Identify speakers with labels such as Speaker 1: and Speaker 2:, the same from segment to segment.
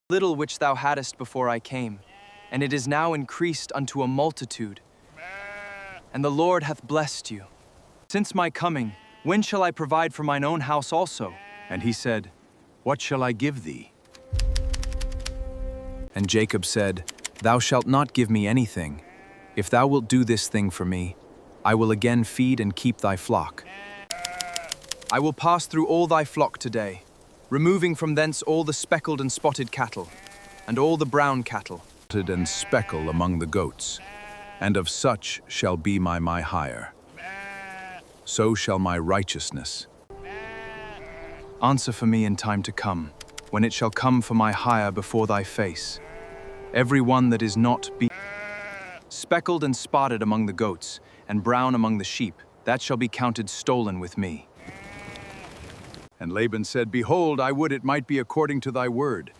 Speaker 1: little which thou hadst before I came, and it is now increased unto a multitude. And the Lord hath blessed you. Since my coming, when shall I provide for mine own house also?
Speaker 2: And he said, What shall I give thee?
Speaker 1: And Jacob said, Thou shalt not give me anything. If thou wilt do this thing for me, I will again feed and keep thy flock. I will pass through all thy flock today, removing from thence all the speckled and spotted cattle, and all the brown cattle,
Speaker 2: And speckle among the goats, and of such shall be my hire. So shall my righteousness.
Speaker 1: Answer for me in time to come, when it shall come for my hire before thy face. Every one that is not speckled and spotted among the goats, and brown among the sheep, that shall be counted stolen with me.
Speaker 2: And Laban said, Behold, I would it might be according to thy word.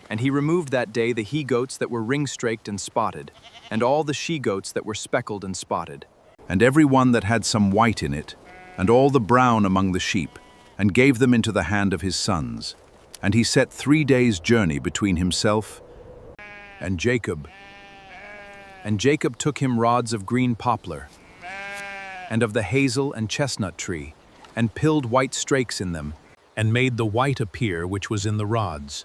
Speaker 1: And he removed that day the he-goats that were ring-straked and spotted, and all the she-goats that were speckled and spotted,
Speaker 2: And every one that had some white in it, and all the brown among the sheep, and gave them into the hand of his sons. And he set 3 days' journey between himself and Jacob.
Speaker 1: And Jacob took him rods of green poplar, and of the hazel and chestnut tree, and pilled white strakes in them,
Speaker 3: and made the white appear which was in the rods.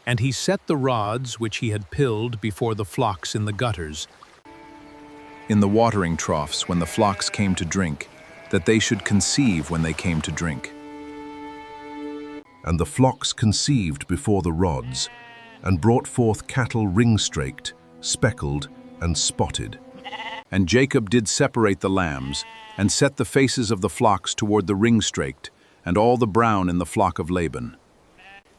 Speaker 3: And he set the rods which he had pilled before the flocks in the gutters,
Speaker 2: In the watering troughs when the flocks came to drink, that they should conceive when they came to drink.
Speaker 4: And the flocks conceived before the rods, and brought forth cattle ring-straked, speckled, and spotted.
Speaker 2: And Jacob did separate the lambs, and set the faces of the flocks toward the ring-straked, and all the brown in the flock of Laban.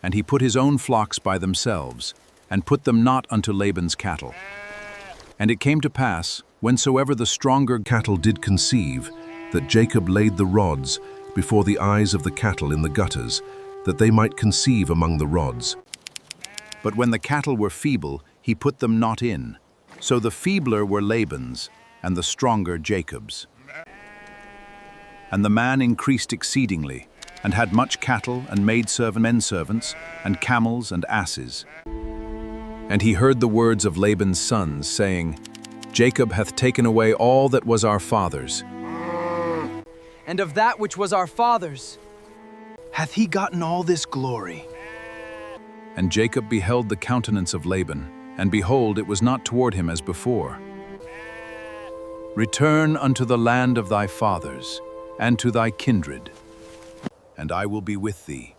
Speaker 2: And he put his own flocks by themselves, and put them not unto Laban's cattle. And it came to pass, whensoever the stronger
Speaker 4: Cattle did conceive, that Jacob laid the rods before the eyes of the cattle in the gutters, that they might conceive among the rods.
Speaker 2: But when the cattle were feeble, he put them not in. So the feebler were Laban's, and the stronger Jacob's. And the man increased exceedingly, and had much cattle, and menservants, and camels, and asses. And he heard the words of Laban's sons, saying, Jacob hath taken away all that was our father's.
Speaker 1: and of that which was our father's.
Speaker 2: Hath he gotten all this glory? And Jacob beheld the countenance of Laban, and behold, it was not toward him as before. Return unto the land of thy fathers, and to thy kindred, and I will be with thee.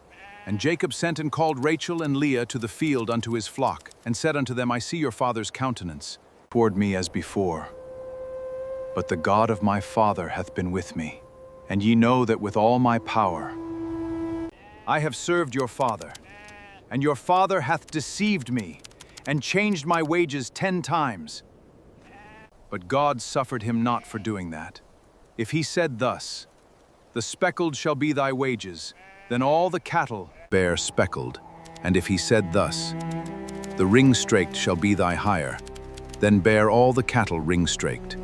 Speaker 2: And Jacob sent and called Rachel and Leah to the field unto his flock, and said unto them, I see your father's countenance toward me as before. But the God of my father hath been with me, and ye know that with all my power I have served your father, and your father hath deceived me, and changed my wages 10 times. But God suffered him not for doing that. If he said thus, The speckled shall be thy wages, then all the cattle bear speckled. And if he said thus, The ring-straked shall be thy hire, then bear all the cattle ring-straked.